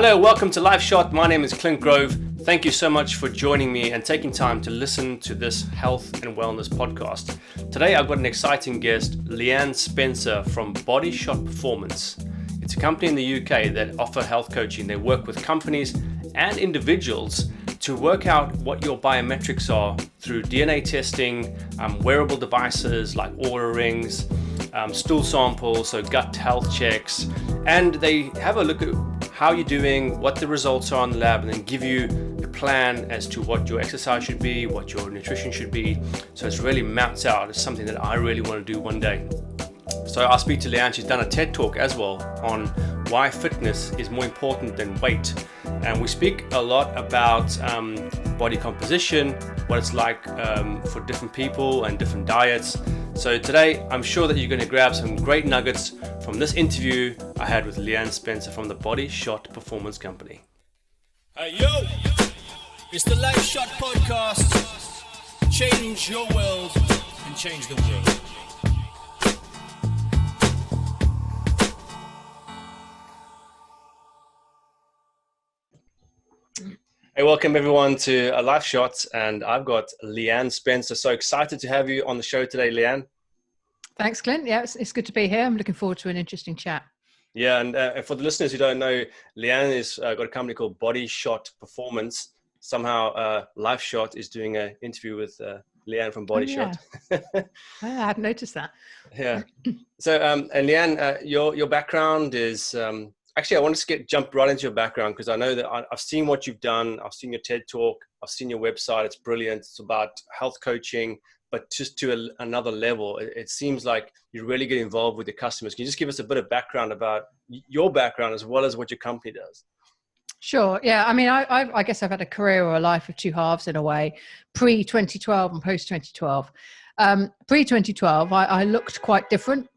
Hello, welcome to LifeShot. My name is Clint Grove. Thank you so much for joining me and taking time to listen to this health and wellness podcast. Today I've got an exciting guest, Leanne Spencer from Body Shot Performance. It's a company in the UK that offer health coaching. They work with companies and individuals to work out what your biometrics are through DNA testing, wearable devices like Oura rings, stool samples, so gut health checks, and they have a look at how you're doing, what the results are in the lab, and then give you a plan as to what your exercise should be, what your nutrition should be. So it's really mapped out. It's something that I really want to do one day. So I'll speak to Leanne. She's done a TED talk as well on why fitness is more important than weight. And we speak a lot about body composition, what it's like for different people and different diets. So today, I'm sure that you're going to grab some great nuggets from this interview I had with Leanne Spencer from the Body Shot Performance Company. Hey yo, it's the LifeShot podcast. Change your world and change the world. Hey, welcome everyone to a LifeShot, and I've got Leanne Spencer. So excited to have you on the show today, Leanne. Thanks, Clint. Yeah, it's good to be here. I'm looking forward to an interesting chat. Yeah, and for the listeners who don't know, Leanne has got a company called Body Shot Performance. Somehow LifeShot is doing an interview with Leanne from Body Shot. I hadn't noticed that. Yeah. So, and Leanne, your background is... Actually, I want to jump right into your background because I know that I've seen what you've done. I've seen your TED talk. I've seen your website. It's brilliant. It's about health coaching, but just to another level. It seems like you really get involved with your customers. Can you just give us a bit of background about your background as well as what your company does? Sure. Yeah. I mean, I guess I've had a career or a life of two halves in a way, pre-2012 and post-2012. Pre-2012, I looked quite different.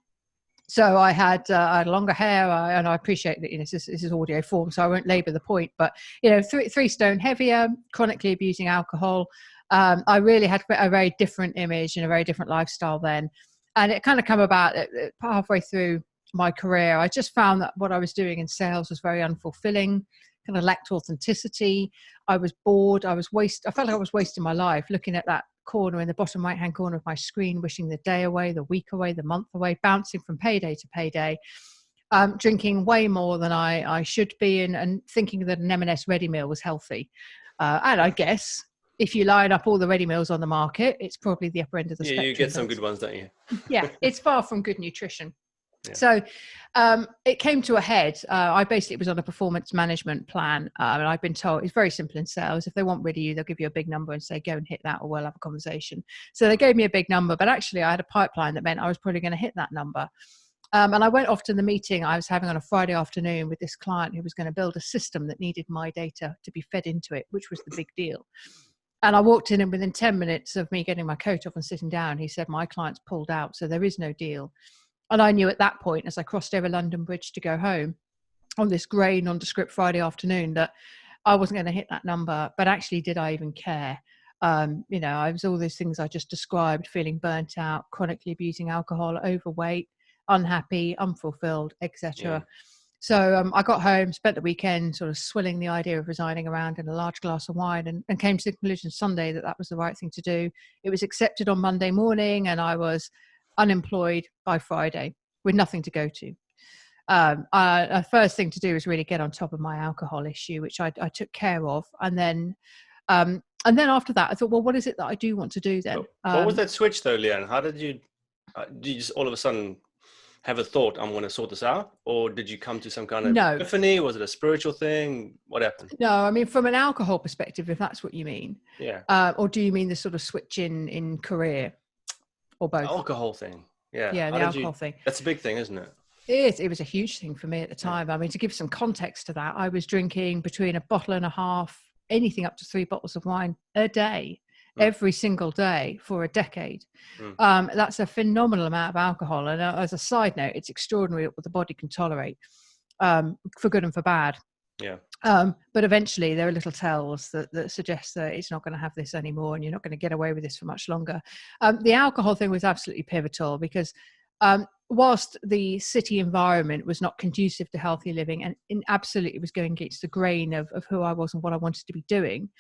So I had longer hair, and I appreciate that this is audio form, so I won't labour the point. But 3 stone heavier, chronically abusing alcohol. I really had a very different image and a very different lifestyle then, and it kind of come about halfway through my career. I just found that what I was doing in sales was very unfulfilling, kind of lacked authenticity. I was bored. I felt like I was wasting my life looking at that corner in the bottom right hand corner of my screen, wishing the day away, the week away, the month away, bouncing from payday to payday, drinking way more than I should be, and thinking that an M&S ready meal was healthy. And I guess if you line up all the ready meals on the market, it's probably the upper end of the spectrum. You get some good ones, don't you? Yeah, it's far from good nutrition. Yeah. So it came to a head. I basically was on a performance management plan, and I've been told it's very simple in sales. If they want rid of you, they'll give you a big number and say, go and hit that, or we'll have a conversation. So they gave me a big number, but actually I had a pipeline that meant I was probably going to hit that number. And I went off to the meeting I was having on a Friday afternoon with this client who was going to build a system that needed my data to be fed into it, which was the big deal. And I walked in, and within 10 minutes of me getting my coat off and sitting down, he said, my client's pulled out, so there is no deal. And I knew at that point, as I crossed over London Bridge to go home on this grey, nondescript Friday afternoon, that I wasn't going to hit that number. But actually, did I even care? I was all those things I just described: feeling burnt out, chronically abusing alcohol, overweight, unhappy, unfulfilled, etc. Yeah. So I got home, spent the weekend sort of swilling the idea of resigning around in a large glass of wine, and came to the conclusion Sunday that was the right thing to do. It was accepted on Monday morning, and I was unemployed by Friday with nothing to go to. The first thing to do was really get on top of my alcohol issue, which I took care of. And then after that, I thought, well, what is it that I do want to do then? What was that switch though, Leanne? How did you just all of a sudden have a thought, I'm going to sort this out? Or did you come to some kind of epiphany? Was it a spiritual thing? What happened? No, I mean, from an alcohol perspective, if that's what you mean. Yeah. Or do you mean the sort of switch in career? Or both? The alcohol thing. Yeah. Yeah, the alcohol thing. That's a big thing, isn't it? It was a huge thing for me at the time. Yeah. I mean, to give some context to that, I was drinking between a bottle and a half, anything up to 3 bottles of wine a day, every single day for a decade. That's a phenomenal amount of alcohol. And as a side note, it's extraordinary what the body can tolerate, for good and for bad. Yeah. But eventually there are little tells that suggest that it's not going to have this anymore, and you're not going to get away with this for much longer. The alcohol thing was absolutely pivotal because Whilst the city environment was not conducive to healthy living, and absolutely was going against the grain of who I was and what I wanted to be doing,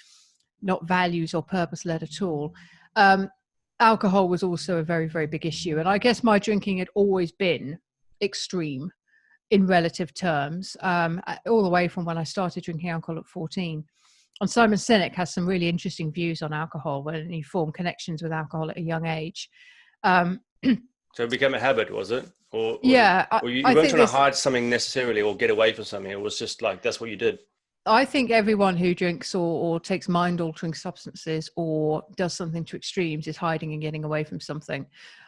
not values or purpose led at all. Alcohol was also a very, very big issue. And I guess my drinking had always been extreme in relative terms, all the way from when I started drinking alcohol at 14. And Simon Sinek has some really interesting views on alcohol when he formed connections with alcohol at a young age. So it became a habit, was it? Or Yeah. or you weren't trying to hide something necessarily or get away from something. It was just like, that's what you did. I think everyone who drinks or takes mind-altering substances or does something to extremes is hiding and getting away from something.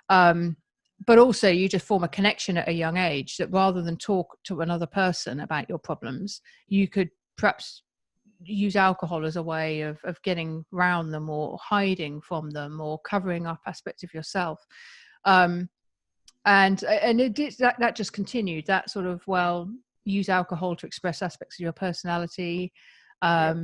But also you just form a connection at a young age that rather than talk to another person about your problems, you could perhaps use alcohol as a way of getting around them or hiding from them or covering up aspects of yourself. And it did, that just continued, that sort of, well, use alcohol to express aspects of your personality. I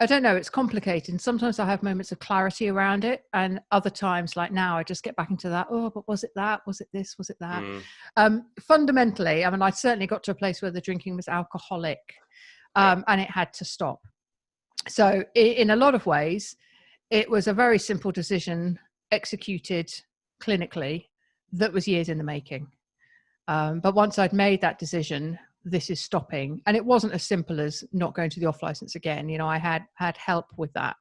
don't know, it's complicated. And sometimes I have moments of clarity around it. And other times, like now, I just get back into that. Oh, but was it that? Was it this? Was it that? Fundamentally, I mean, I certainly got to a place where the drinking was alcoholic, and it had to stop. So in a lot of ways, it was a very simple decision executed clinically that was years in the making. But once I'd made that decision, this is stopping. And it wasn't as simple as not going to the off license again. You know, I had help with that.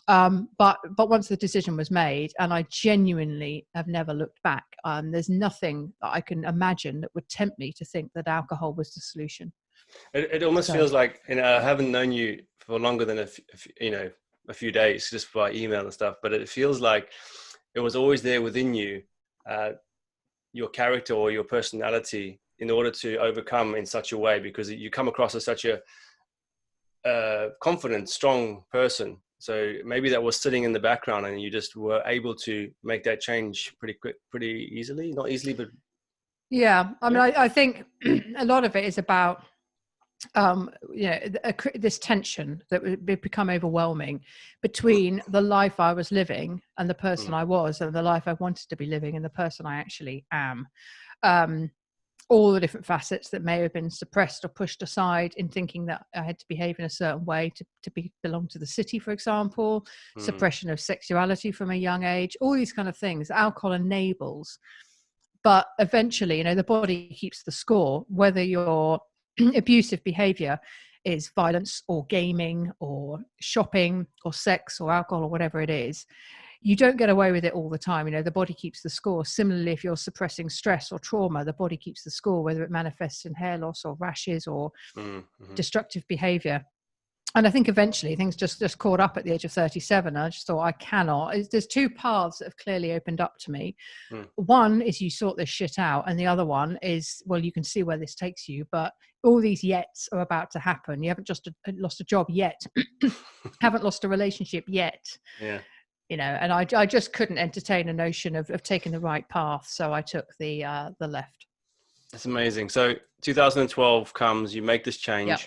But once the decision was made, and I genuinely have never looked back, there's nothing that I can imagine that would tempt me to think that alcohol was the solution. It almost feels like, you know, I haven't known you for longer than a few days, just by email and stuff, but it feels like it was always there within you, your character or your personality, in order to overcome in such a way, because you come across as such a confident, strong person. So maybe that was sitting in the background and you just were able to make that change pretty easily, not easily, but. Yeah. I mean, I think a lot of it is about, this tension that would become overwhelming between the life I was living and the person I was, and the life I wanted to be living and the person I actually am. All the different facets that may have been suppressed or pushed aside in thinking that I had to behave in a certain way to belong to the city, for example, suppression of sexuality from a young age, all these kind of things alcohol enables. But eventually, you know, the body keeps the score, whether your abusive behavior is violence or gaming or shopping or sex or alcohol or whatever it is. You don't get away with it all the time. You know, the body keeps the score. Similarly, if you're suppressing stress or trauma, the body keeps the score, whether it manifests in hair loss or rashes or destructive behavior. And I think eventually things just caught up at the age of 37. I just thought, I cannot. There's two paths that have clearly opened up to me. One is you sort this shit out. And the other one is, well, you can see where this takes you. But all these yets are about to happen. You haven't just lost a job yet. Haven't lost a relationship yet. Yeah. You know, and I just couldn't entertain a notion of taking the right path. So I took the left. That's amazing. So 2012 comes, you make this change. Yep.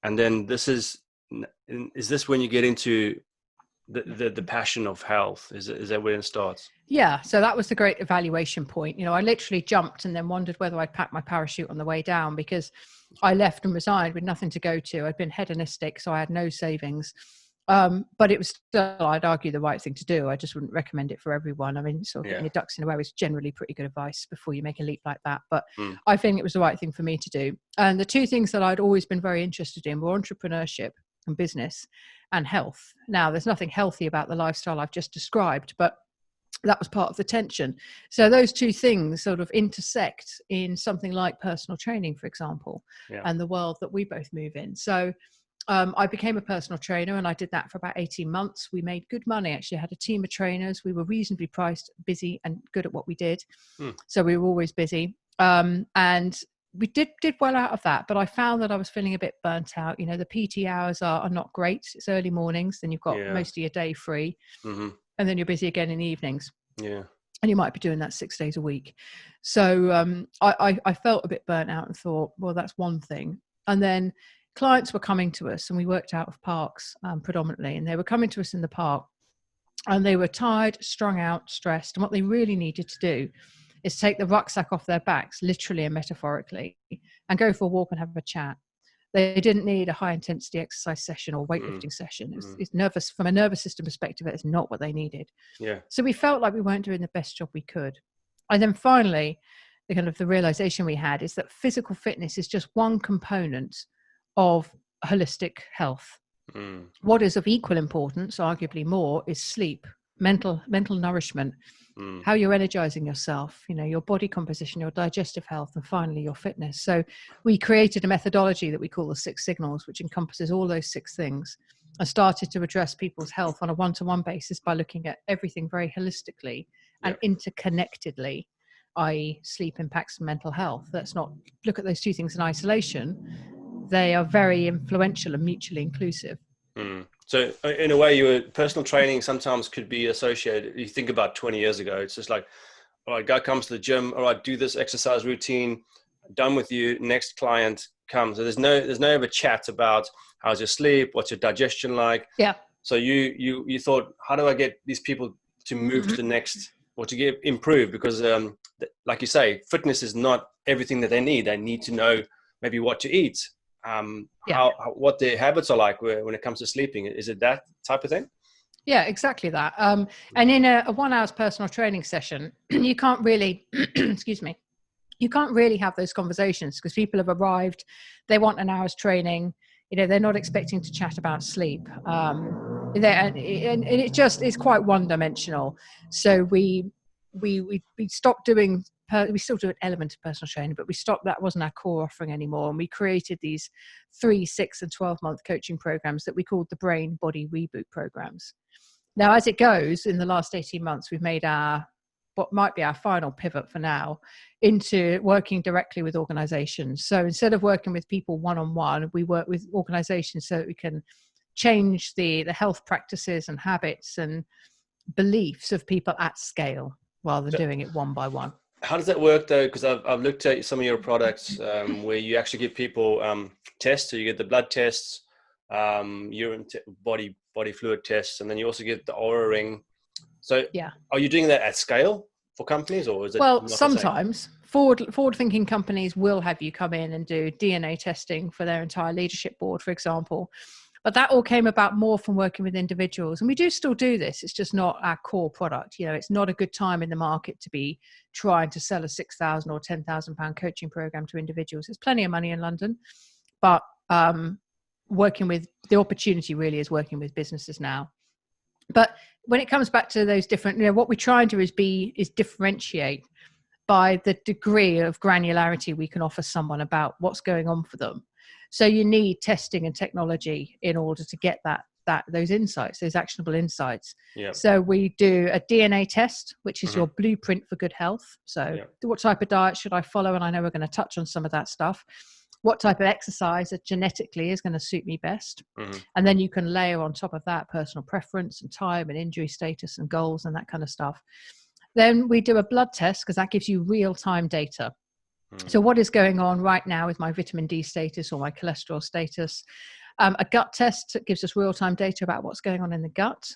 And then is this when you get into the passion of health? Is that when it starts? Yeah. So that was the great evaluation point. You know, I literally jumped and then wondered whether I'd pack my parachute on the way down, because I left and resigned with nothing to go to. I'd been hedonistic, so I had no savings. But it was still, I'd argue, the right thing to do. I just wouldn't recommend it for everyone. I mean, sort of getting your ducks in a row is generally pretty good advice before you make a leap like that. But I think it was the right thing for me to do. And the two things that I'd always been very interested in were entrepreneurship and business and health. Now, there's nothing healthy about the lifestyle I've just described, but that was part of the tension. So those two things sort of intersect in something like personal training, for example, and the world that we both move in. So I became a personal trainer, and I did that for about 18 months. We made good money. Actually, I had a team of trainers. We were reasonably priced, busy, and good at what we did. So we were always busy. And we did well out of that. But I found that I was feeling a bit burnt out. You know, the PT hours are not great. It's early mornings. Then you've got most of your day free. And then you're busy again in the evenings. Yeah. And you might be doing that 6 days a week. So I felt a bit burnt out and thought, well, that's one thing. And then clients were coming to us, and we worked out of parks predominantly, and they were coming to us in the park And they were tired, strung out, stressed. And what they really needed to do is take the rucksack off their backs, literally and metaphorically, and go for a walk and have a chat. They didn't need a high intensity exercise session or weightlifting session. It's nervous from a nervous system perspective. It's not what they needed. Yeah. So we felt like we weren't doing the best job we could. And then finally, the realization we had is that physical fitness is just one component of holistic health. What is of equal importance, arguably more, is sleep, mental nourishment, how you're energizing yourself, your body composition, your digestive health, and finally your fitness. So we created a methodology that we call the 6 signals, which encompasses all those 6 things, and started to address people's health on a one-to-one basis by looking at everything very holistically and interconnectedly, i.e. sleep impacts mental health. Let's not look at those 2 things in isolation. They are very influential and mutually inclusive. So in a way, your personal training sometimes could be associated. You think about 20 years ago, it's just like, all right, guy comes to the gym. All right, do this exercise routine. Done with you. Next client comes. So there's no ever chat about how's your sleep, what's your digestion like. Yeah. So you thought, how do I get these people to move to the next or to get improved? Because like you say, fitness is not everything that they need. They need to know maybe what to eat. What their habits are like when it comes to sleeping. Is it that type of thing? Yeah, exactly that. And in a 1 hour's personal training session, you can't really, excuse me, you can't really have those conversations because people have arrived, they want an hour's training, they're not expecting to chat about sleep. And it just is quite one-dimensional. So we stopped doing, we still do an element of personal training, but we stopped, that wasn't our core offering anymore. And we created these 3, 6 and 12-month coaching programs that we called the Brain Body Reboot programs. Now, as it goes, in the last 18 months, we've made what might be our final pivot for now into working directly with organizations. So instead of working with people one-on-one, we work with organizations so that we can change the health practices and habits and beliefs of people at scale rather than doing it one by one. How does that work though? Because I've looked at some of your products where you actually give people tests. So you get the blood tests, urine body fluid tests, and then you also get the Aura ring. So are you doing that at scale for companies, or is it? Well, sometimes forward-thinking companies will have you come in and do DNA testing for their entire leadership board, for example. But that all came about more from working with individuals. And we do still do this. It's just not our core product. It's not a good time in the market to be trying to sell a £6,000 or £10,000 coaching program to individuals. There's plenty of money in London, but working with the opportunity really is working with businesses now. But when it comes back to those different, what we try and do is differentiate by the degree of granularity we can offer someone about what's going on for them. So you need testing and technology in order to get those insights, those actionable insights. Yeah. So we do a DNA test, which is your blueprint for good health. So what type of diet should I follow? And I know we're going to touch on some of that stuff. What type of exercise genetically is going to suit me best? And then you can layer on top of that personal preference and time and injury status and goals and that kind of stuff. Then we do a blood test because that gives you real-time data. So what is going on right now with my vitamin D status or my cholesterol status? A gut test that gives us real-time data about what's going on in the gut.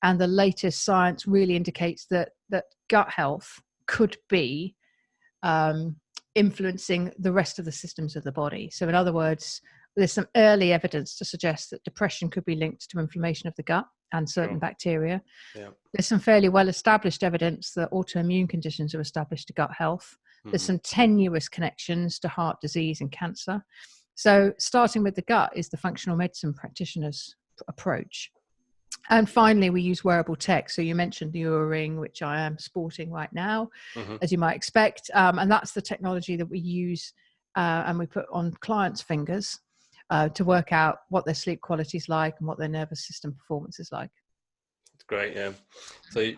And the latest science really indicates that gut health could be influencing the rest of the systems of the body. So in other words, there's some early evidence to suggest that depression could be linked to inflammation of the gut and certain bacteria. Yeah. There's some fairly well-established evidence that autoimmune conditions are established to gut health. There's some tenuous connections to heart disease and cancer. So starting with the gut is the functional medicine practitioner's approach. And finally, we use wearable tech. So you mentioned the Oura Ring, which I am sporting right now, as you might expect. And that's the technology that we use and we put on clients' fingers to work out what their sleep quality is like and what their nervous system performance is like. That's great, yeah. So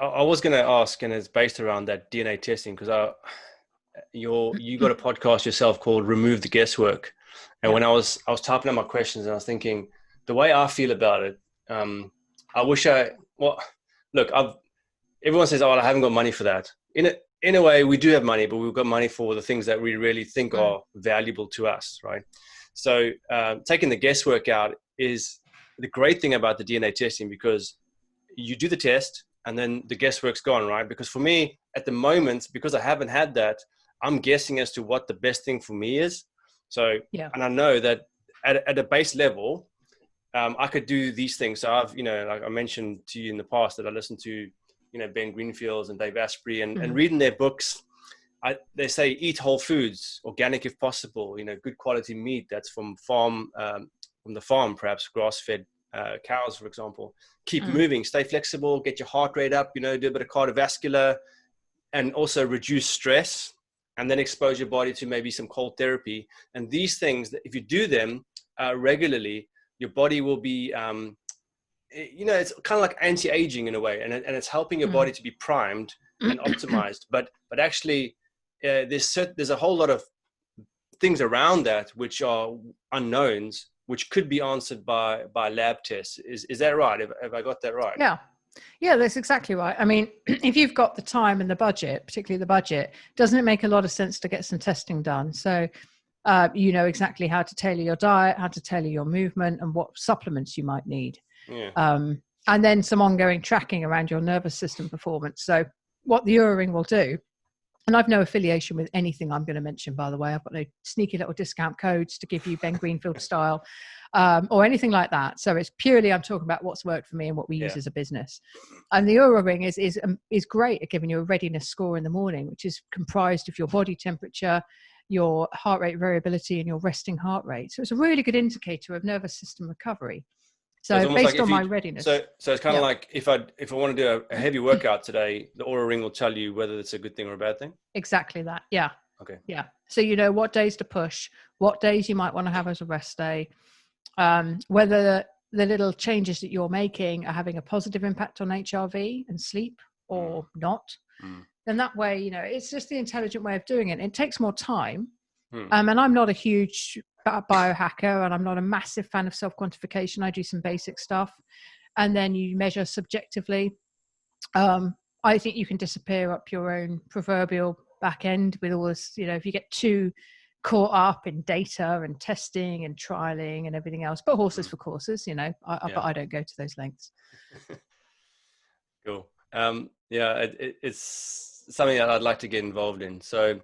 I was going to ask, and it's based around that DNA testing, because you got a podcast yourself called Remove the Guesswork. And when I was typing out my questions and I was thinking, the way I feel about it, I wish everyone says, I haven't got money for that. In a way, we do have money, but we've got money for the things that we really think are valuable to us, right? So taking the guesswork out is the great thing about the DNA testing, because you do the test and then the guesswork's gone, right? Because for me at the moment, because I haven't had that, I'm guessing as to what the best thing for me is. So, and I know that at a base level, I could do these things. So I've, like I mentioned to you in the past that I listened to, Ben Greenfields and Dave Asprey and reading their books. They say eat whole foods, organic if possible, good quality meat that's from the farm, perhaps grass-fed cows, for example. Keep moving, stay flexible, get your heart rate up, do a bit of cardiovascular, and also reduce stress, and then expose your body to maybe some cold therapy. And these things, if you do them regularly, your body will be, it's kind of like anti-aging in a way, and it's helping your body to be primed and optimized. But actually, there's a whole lot of things around that which are unknowns, which could be answered by lab tests. Is that right? Have I got that right? Yeah, that's exactly right. I mean, if you've got the time and the budget, particularly the budget, doesn't it make a lot of sense to get some testing done? So you know exactly how to tailor your diet, how to tailor your movement, and what supplements you might need. And then some ongoing tracking around your nervous system performance. So what the Oura Ring will do, and I've no affiliation with anything I'm going to mention, by the way. I've got no sneaky little discount codes to give you Ben Greenfield style or anything like that. So it's purely, I'm talking about what's worked for me and what we use as a business. And the Oura Ring is great at giving you a readiness score in the morning, which is comprised of your body temperature, your heart rate variability, and your resting heart rate. So it's a really good indicator of nervous system recovery. So based on my readiness. So it's kind of like if I want to do a heavy workout today, the Oura Ring will tell you whether it's a good thing or a bad thing? Exactly that. Yeah. Okay. Yeah. So you know what days to push, what days you might want to have as a rest day, whether the little changes that you're making are having a positive impact on HRV and sleep or not. Then that way, it's just the intelligent way of doing it. It takes more time. And I'm not a huge biohacker, and I'm not a massive fan of self-quantification. I do some basic stuff, and then you measure subjectively. I think you can disappear up your own proverbial back end with all this, if you get too caught up in data and testing and trialing and everything else, but horses for courses, but I don't go to those lengths. Cool. It's something that I'd like to get involved in. So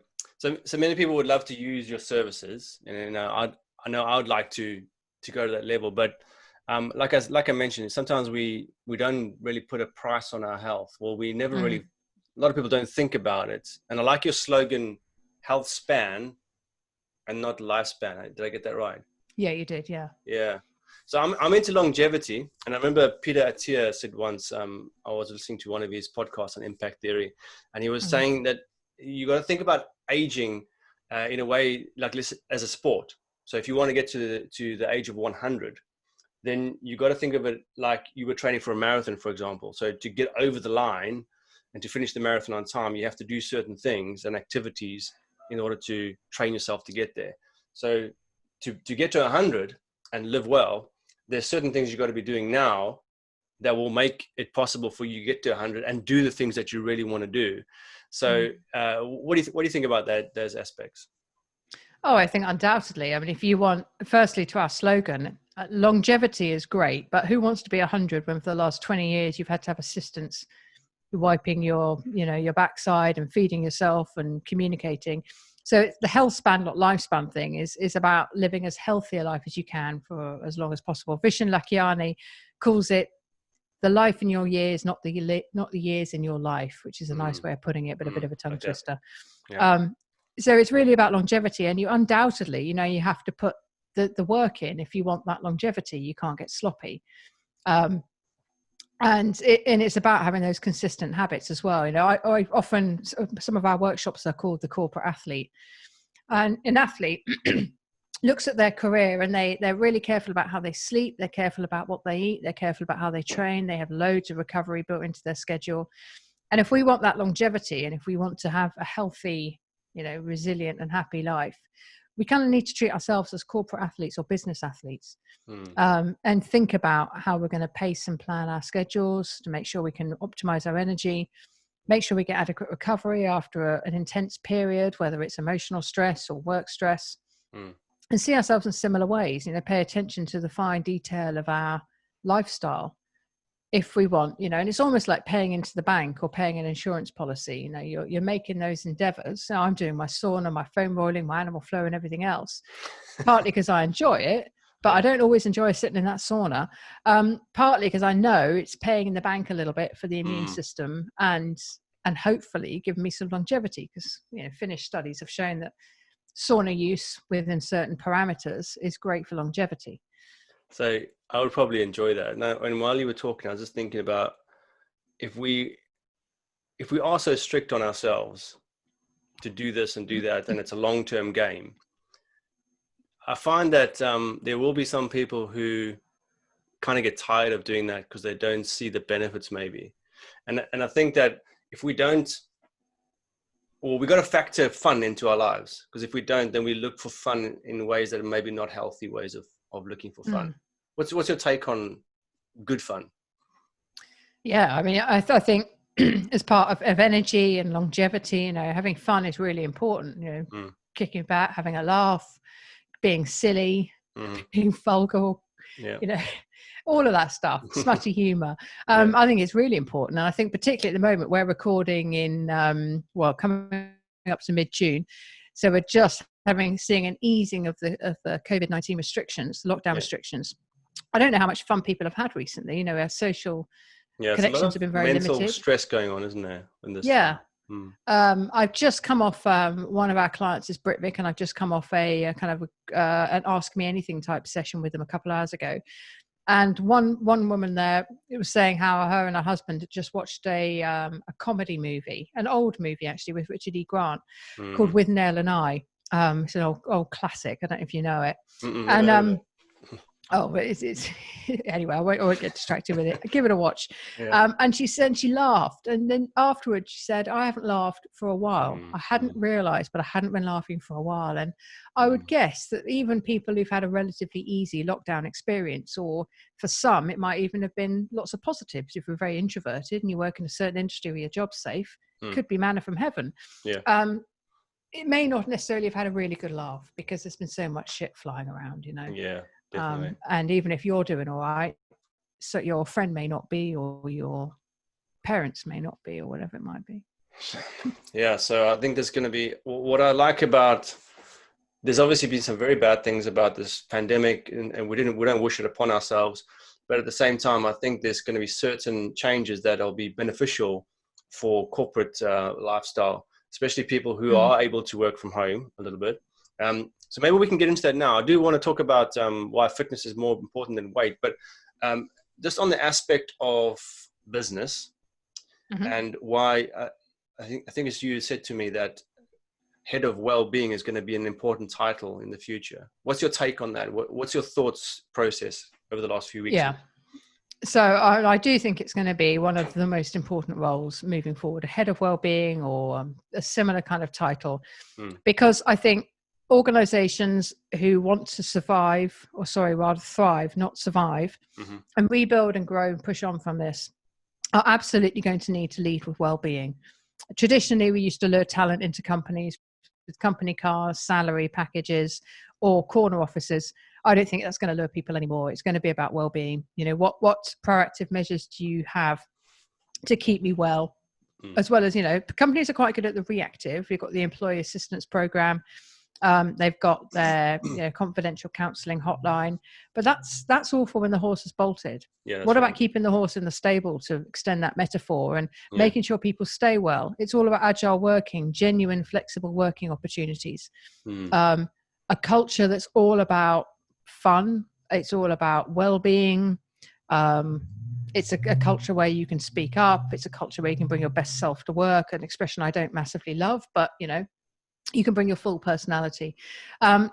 many people would love to use your services, and I know I would like to go to that level. But like I mentioned, sometimes we don't really put a price on our health. Well, we never really. A lot of people don't think about it. And I like your slogan, healthspan, and not lifespan. Did I get that right? Yeah, you did. Yeah. Yeah. So I'm into longevity, and I remember Peter Attia said once. I was listening to one of his podcasts on impact theory, and he was saying that you got to think about aging in a way like as a sport. So if you want to get to the age of 100, then you got to think of it like you were training for a marathon, for example. So to get over the line and to finish the marathon on time, you have to do certain things and activities in order to train yourself to get there. So to get to 100 and live well, there's certain things you got to be doing now that will make it possible for you to get to 100 and do the things that you really want to do. So what do you think about those aspects? Oh, I think undoubtedly. I mean, if you want, firstly, to our slogan, longevity is great, but who wants to be 100 when for the last 20 years you've had to have assistance wiping your backside and feeding yourself and communicating? So the health span, not lifespan thing is about living as healthy a life as you can for as long as possible. Vishen Lakhiani calls it the life in your years, not the years in your life, which is a nice way of putting it, but a bit of a tongue twister. Yeah. So it's really about longevity, and you undoubtedly, you have to put the work in if you want that longevity. You can't get sloppy. And it's about having those consistent habits as well. I often, some of our workshops are called the corporate athlete, and an athlete looks at their career and they're really careful about how they sleep. They're careful about what they eat. They're careful about how they train. They have loads of recovery built into their schedule. And if we want that longevity, and if we want to have a healthy, resilient and happy life, we kind of need to treat ourselves as corporate athletes or business athletes, and think about how we're going to pace and plan our schedules to make sure we can optimize our energy, make sure we get adequate recovery after an intense period, whether it's emotional stress or work stress, and see ourselves in similar ways, pay attention to the fine detail of our lifestyle. if we want, and it's almost like paying into the bank or paying an insurance policy. You're making those endeavors. So I'm doing my sauna, my foam rolling, my animal flow and everything else, partly because I enjoy it, but I don't always enjoy sitting in that sauna. Partly because I know it's paying in the bank a little bit for the immune system and hopefully give me some longevity, because Finnish studies have shown that sauna use within certain parameters is great for longevity. So I would probably enjoy that. Now, and while you were talking, I was just thinking about if we are so strict on ourselves to do this and do that, then it's a long-term game. I find that there will be some people who kind of get tired of doing that because they don't see the benefits maybe. And I think that if we don't, or we got to factor fun into our lives, because if we don't, then we look for fun in ways that are maybe not healthy ways of looking for fun. What's your take on good fun? Yeah, I mean, I think as part of energy and longevity, having fun is really important. Kicking back, having a laugh, being silly, being vulgar, all of that stuff, smutty humor. I think it's really important. And I think particularly at the moment, we're recording in, coming up to mid-June. So we're just seeing an easing of the COVID-19 restrictions, the lockdown restrictions. I don't know how much fun people have had recently. Our social connections have been very limited. Mental stress going on, isn't there? In this I've just come off, one of our clients is Britvic, and I've just come off a kind of an Ask Me Anything type session with them a couple of hours ago. And one woman there, it was saying how her and her husband had just watched a comedy movie, an old movie actually, with Richard E. Grant, called With Nell and I. It's an old classic. I don't know if you know it. But it's anyway, I won't get distracted with it. Give it a watch. And she said she laughed, and then afterwards she said, I haven't laughed for a while. I hadn't realized, but I hadn't been laughing for a while. And I would guess that even people who've had a relatively easy lockdown experience, or for some it might even have been lots of positives. If you're very introverted and you work in a certain industry where your job's safe, it could be manna from heaven. It may not necessarily have had a really good laugh because there's been so much shit flying around, Definitely. And even if you're doing all right, so your friend may not be, or your parents may not be, or whatever it might be. So I think there's going to be, what I like about, there's obviously been some very bad things about this pandemic, and we don't wish it upon ourselves, but at the same time, I think there's going to be certain changes that will be beneficial for corporate lifestyle, especially people who are able to work from home a little bit. So maybe we can get into that now. I do want to talk about why fitness is more important than weight, but just on the aspect of business and why I think as you said to me that head of well-being is going to be an important title in the future. What's your take on that? What's your thoughts process over the last few weeks? So I do think it's going to be one of the most important roles moving forward, a head of well-being or a similar kind of title, because I think organizations who want to thrive, not survive, and rebuild and grow and push on from this are absolutely going to need to lead with well-being. Traditionally, we used to lure talent into companies with company cars, salary packages, or corner offices. I don't think that's going to lure people anymore. It's going to be about well-being. What proactive measures do you have to keep me well? As well as, companies are quite good at the reactive. We've got the employee assistance program. They've got their confidential counselling hotline, but that's all for when the horse is bolted. What about keeping the horse in the stable, to extend that metaphor, and making sure people stay well? It's all about agile working, genuine, flexible working opportunities, a culture that's all about fun. It's all about well-being. It's a culture where you can speak up. It's a culture where you can bring your best self to work, an expression I don't massively love, but you can bring your full personality. And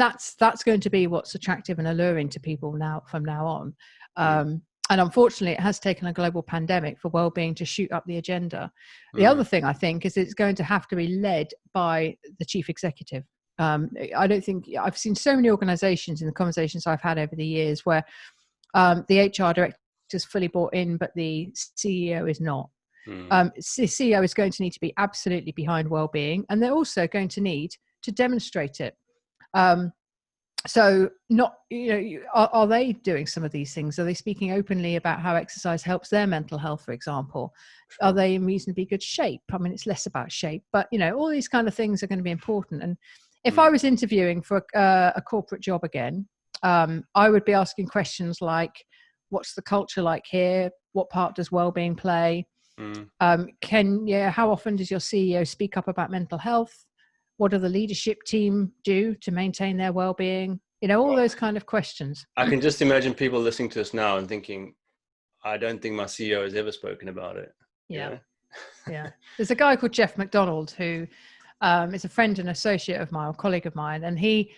that's going to be what's attractive and alluring to people from now on. And unfortunately, it has taken a global pandemic for well-being to shoot up the agenda. The other thing I think is it's going to have to be led by the chief executive. I don't think I've seen so many organizations in the conversations I've had over the years where the HR director is fully bought in, but the CEO is not. The CEO is going to need to be absolutely behind well-being, and they're also going to need to demonstrate it. So not, are they doing some of these things? Are they speaking openly about how exercise helps their mental health, for example? Sure. Are they in reasonably good shape? I mean, it's less about shape, but all these kind of things are going to be important. And if I was interviewing for a corporate job again, I would be asking questions like, what's the culture like here? What part does well-being play? How often does your CEO speak up about mental health? What do the leadership team do to maintain their well-being? All those kind of questions. I can just imagine people listening to us now and thinking, I don't think my CEO has ever spoken about it. Yeah. Yeah. There's a guy called Jeff McDonald who is a friend and associate of mine, or colleague of mine. And he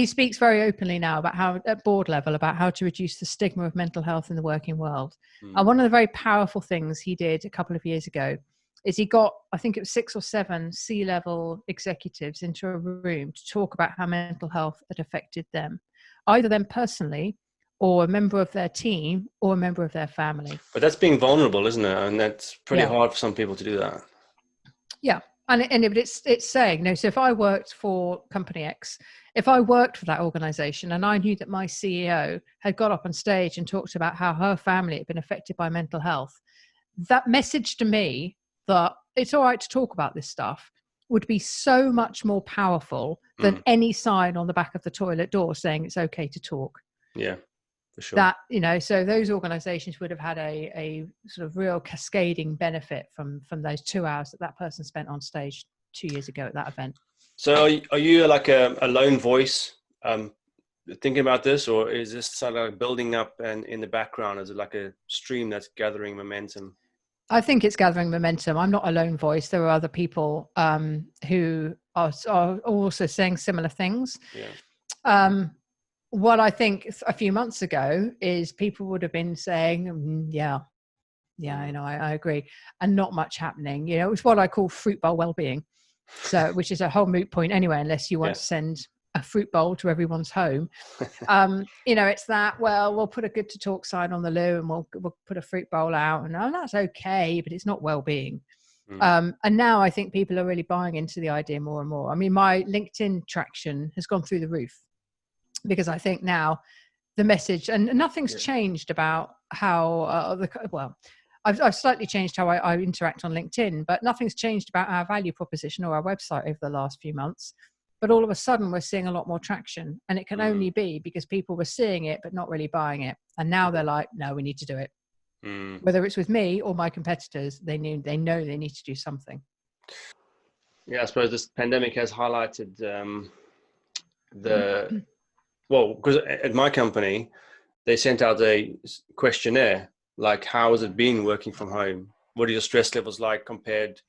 speaks very openly now about how, at board level, about how to reduce the stigma of mental health in the working world. And one of the very powerful things he did a couple of years ago is he got, I think it was 6 or 7 C-level executives into a room to talk about how mental health had affected them, either them personally or a member of their team or a member of their family. But that's being vulnerable, isn't it? And that's pretty hard for some people to do that. Yeah. And it's saying, so if I worked for company X, if I worked for that organization and I knew that my CEO had got up on stage and talked about how her family had been affected by mental health, that message to me that it's all right to talk about this stuff would be so much more powerful than any sign on the back of the toilet door saying it's okay to talk. Yeah, for sure. That, so those organizations would have had a sort of real cascading benefit from those 2 hours that person spent on stage 2 years ago at that event. So are you like a lone voice thinking about this, or is this sort of building up and in the background? Is it like a stream that's gathering momentum? I think it's gathering momentum. I'm not a lone voice. There are other people who are also saying similar things. Yeah. What I think a few months ago is people would have been saying, I agree, and not much happening. It's what I call fruit bowl well-being. So, which is a whole moot point anyway, unless you want to send a fruit bowl to everyone's home. It's that, we'll put a good to talk sign on the loo and we'll put a fruit bowl out, and that's okay, but it's not well-being. And now I think people are really buying into the idea more and more. I mean, my LinkedIn traction has gone through the roof because I think now the message, and nothing's changed about how I've slightly changed how I interact on LinkedIn, but nothing's changed about our value proposition or our website over the last few months. But all of a sudden, we're seeing a lot more traction, and it can only be because people were seeing it but not really buying it. And now they're like, no, we need to do it. Whether it's with me or my competitors, they know they need to do something. Yeah, I suppose this pandemic has highlighted because at my company, they sent out a questionnaire, like, how has it been working from home? What are your stress levels like compared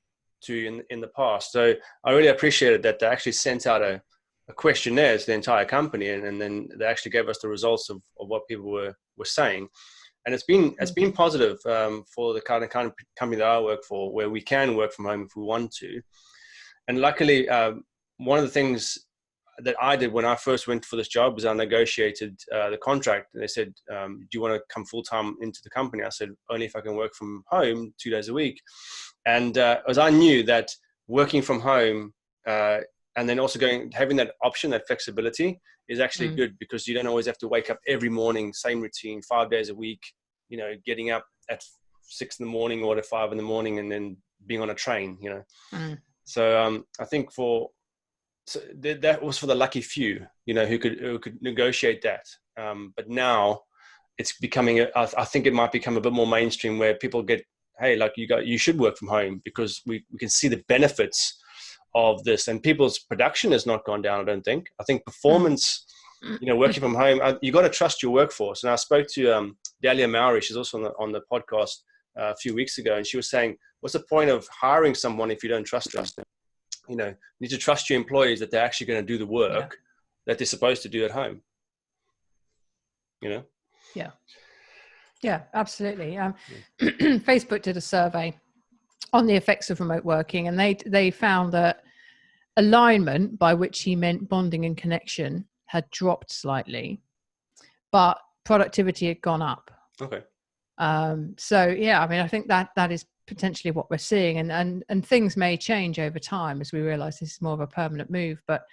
to in the past? So I really appreciated that they actually sent out a questionnaire to the entire company, and then they actually gave us the results of what people were saying. And it's been positive for the kind of company that I work for, where we can work from home if we want to. And luckily, one of the things that I did when I first went for this job was I negotiated the contract. And they said, do you want to come full-time into the company? I said, only if I can work from home 2 days a week. And as I knew that working from home and then also having that option, that flexibility is actually good, because you don't always have to wake up every morning, same routine, 5 days a week, getting up at 6 in the morning or at 5 in the morning and then being on a train, So I think that was for the lucky few, who could negotiate that. But now it's becoming, I think it might become a bit more mainstream, where people get, hey, like you should work from home, because we can see the benefits of this, and people's production has not gone down. I don't think. I think performance, working from home, you got to trust your workforce. And I spoke to Dalia Mowry. She's also on the podcast a few weeks ago, and she was saying, what's the point of hiring someone if you don't trust them? You need to trust your employees that they're actually going to do the work that they're supposed to do at home. Yeah, absolutely. Facebook did a survey on the effects of remote working, and they found that alignment, by which he meant bonding and connection, had dropped slightly, but productivity had gone up. Okay. I think that is potentially what we're seeing, and things may change over time as we realize this is more of a permanent move. But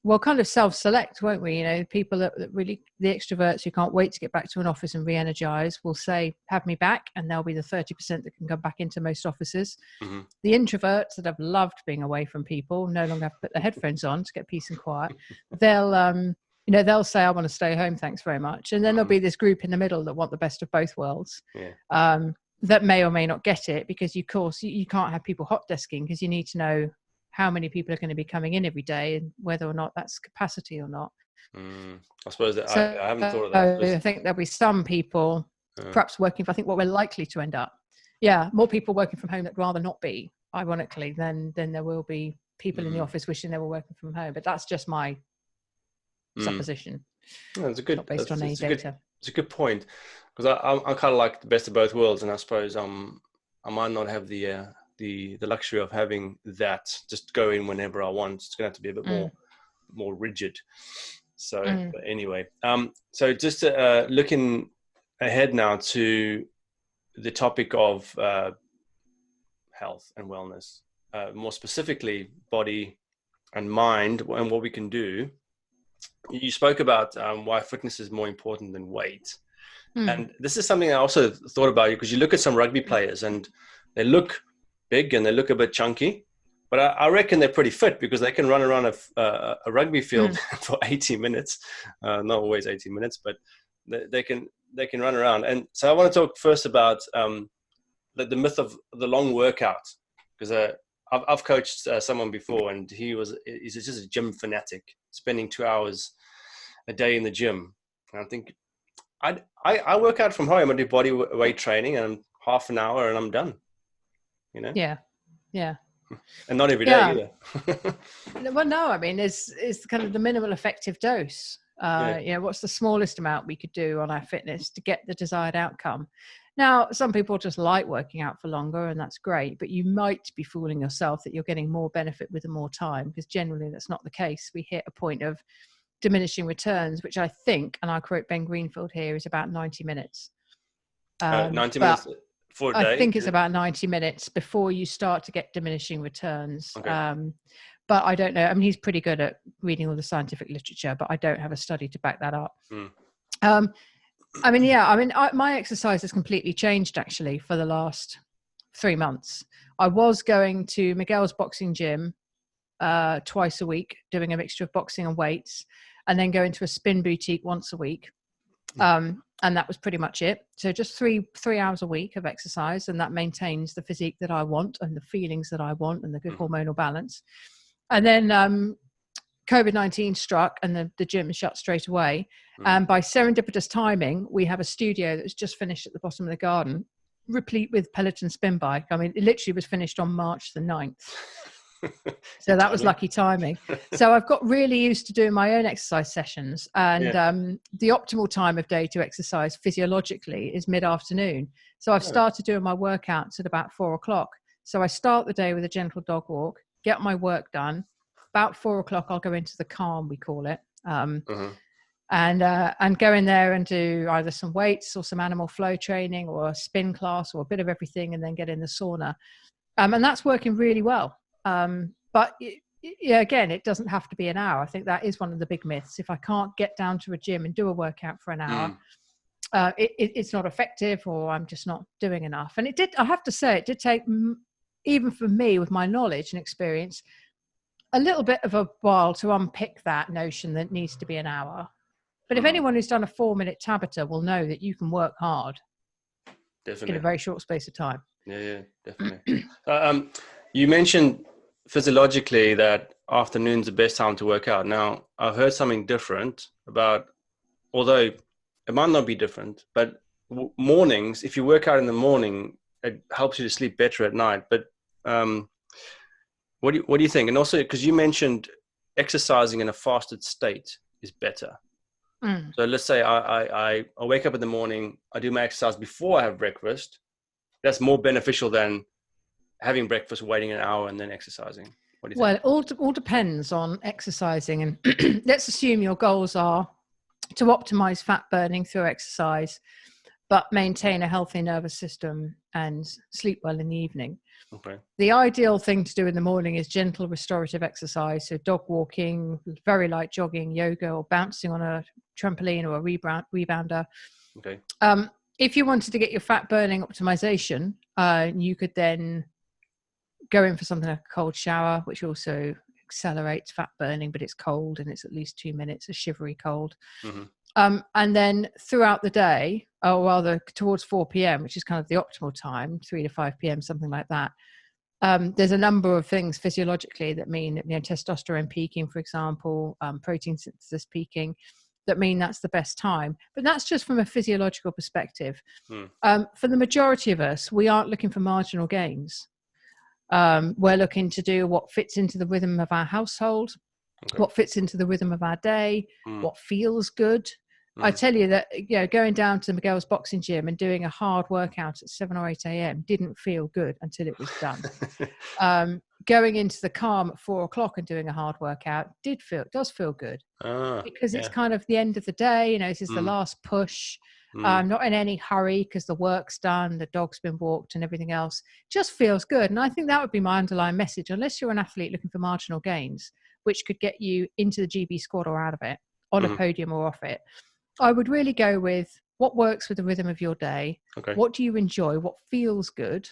we'll kind of self-select, won't we? You know, people that really, the extroverts who can't wait to get back to an office and re-energize will say, have me back, and they'll be the 30% that can come back into most offices. Mm-hmm. The introverts that have loved being away from people, no longer have to put their headphones on to get peace and quiet, they'll say, I want to stay home, thanks very much. And then there'll be this group in the middle that want the best of both worlds. That may or may not get it, because of course you can't have people hot desking, because you need to know how many people are going to be coming in every day and whether or not that's capacity or not. I suppose that I haven't thought of that. I think there'll be some people perhaps working for, I think what we're likely to end up, more people working from home that'd rather not be, ironically, than there will be people in the office wishing they were working from home. But that's just my supposition. It's a good, not based on any data. It's a good point, because I'm kind of like the best of both worlds, and I suppose I might not have the luxury of having that just go in whenever I want. It's going to have to be a bit more rigid. So but anyway, so just looking ahead now to the topic of health and wellness, more specifically body and mind, and what we can do. You spoke about why fitness is more important than weight. And this is something I also thought about, because you look at some rugby players and they look big and they look a bit chunky, but I reckon they're pretty fit, because they can run around a rugby field for 80 minutes. Not always 80 minutes, but they can run around. And so I want to talk first about the myth of the long workout, because I've coached someone before, and he's just a gym fanatic, spending 2 hours a day in the gym. And I think I work out from home. I do body weight training, and half an hour and I'm done, you know? Yeah. And not every day either. Well, no, I mean, it's kind of the minimal effective dose. What's the smallest amount we could do on our fitness to get the desired outcome? Now, some people just like working out for longer, and that's great, but you might be fooling yourself that you're getting more benefit with the more time, because generally that's not the case. We hit a point of diminishing returns, which I think, and I quote Ben Greenfield here, is about 90 minutes. 90 minutes for a day? I think it's about 90 minutes before you start to get diminishing returns. Okay. But I don't know. I mean, he's pretty good at reading all the scientific literature, but I don't have a study to back that up. My exercise has completely changed, actually, for the last 3 months. I was going to Miguel's boxing gym twice a week, doing a mixture of boxing and weights, and then going to a spin boutique once a week. And that was pretty much it. So just three hours a week of exercise, and that maintains the physique that I want and the feelings that I want and the good hormonal balance. And then COVID-19 struck, and the gym shut straight away. And by serendipitous timing, we have a studio that's just finished at the bottom of the garden, replete with Peloton spin bike. I mean, it literally was finished on March the 9th. So that was lucky timing. So I've got really used to doing my own exercise sessions, and the optimal time of day to exercise physiologically is mid-afternoon. So I've started doing my workouts at about 4:00. So I start the day with a gentle dog walk, get my work done. About 4:00, I'll go into the calm, we call it, and go in there and do either some weights or some animal flow training or a spin class or a bit of everything, and then get in the sauna. And that's working really well. But again, it doesn't have to be an hour. I think that is one of the big myths. If I can't get down to a gym and do a workout for an hour, it's not effective, or I'm just not doing enough. And I have to say, it did take, even for me with my knowledge and experience, a little bit of a while to unpick that notion that it needs to be an hour. But if anyone who's done a 4-minute Tabata will know that you can work hard in a very short space of time. Yeah, definitely. You mentioned physiologically that afternoon's the best time to work out. Now, I've heard something different about, although it might not be different, but mornings, if you work out in the morning, it helps you to sleep better at night. But what do you think? And also, because you mentioned exercising in a fasted state is better. So let's say I wake up in the morning, I do my exercise before I have breakfast. That's more beneficial than having breakfast, waiting an hour, and then exercising. What do you think? Well, it all depends on exercising. And let's assume your goals are to optimize fat burning through exercise, but maintain a healthy nervous system and sleep well in the evening. Okay. The ideal thing to do in the morning is gentle restorative exercise. So dog walking, very light jogging, yoga, or bouncing on a trampoline or a rebounder. Okay. If you wanted to get your fat burning optimization, you could then go in for something like a cold shower, which also accelerates fat burning, but it's cold and it's at least 2 minutes, a shivery cold. Mm-hmm. And then throughout the day, or rather towards 4 p.m., which is kind of the optimal time, 3 to 5 p.m., something like that. There's a number of things physiologically that mean, testosterone peaking, for example, protein synthesis peaking, that mean that's the best time. But that's just from a physiological perspective. For the majority of us, we aren't looking for marginal gains. We're looking to do what fits into the rhythm of our household, what fits into the rhythm of our day, what feels good. I tell you that, going down to Miguel's boxing gym and doing a hard workout at 7 or 8 a.m. didn't feel good until it was done. Going into the calm at 4 o'clock and doing a hard workout does feel good, because it's kind of the end of the day. This is the last push. Not in any hurry because the work's done, the dog's been walked and everything else. Just feels good. And I think that would be my underlying message, unless you're an athlete looking for marginal gains, which could get you into the GB squad or out of it, on a podium or off it. I would really go with what works with the rhythm of your day. What do you enjoy? What feels good?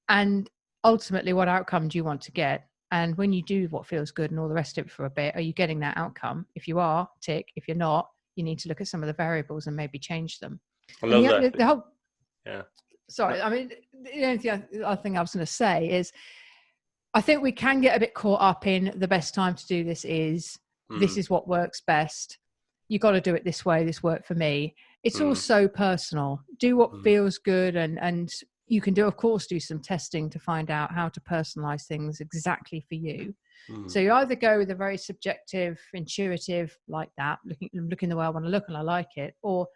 And ultimately, what outcome do you want to get? And when you do what feels good and all the rest of it for a bit, are you getting that outcome? If you are, tick. If you're not, you need to look at some of the variables and maybe change them. I love that. The whole, yeah. Sorry, I mean, the only other thing I was going to say is, I think we can get a bit caught up in the best time to do this is, this is what works best. You got to do it this way. This worked for me. It's all so personal. Do what feels good. And you can of course, do some testing to find out how to personalize things exactly for you. So you either go with a very subjective, intuitive, like that, looking the way I want to look and I like it, or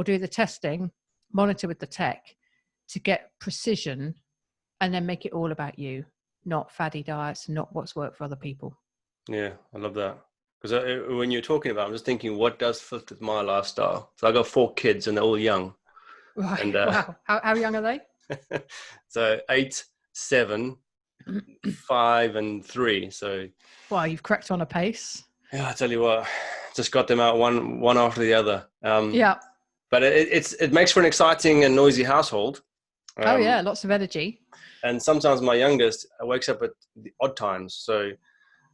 do the testing, monitor with the tech to get precision, and then make it all about you, not faddy diets, not what's worked for other people. Yeah, I love that. Because when you're talking about it, I'm just thinking, what does fit with my lifestyle? So I got 4 kids and they're all young. Right. And, wow. How young are they? So 8, 7, 5 and 3. So well, you've cracked on a pace. Yeah, I tell you what, just got them out one after the other. But it makes for an exciting and noisy household. Lots of energy. And sometimes my youngest wakes up at the odd times. So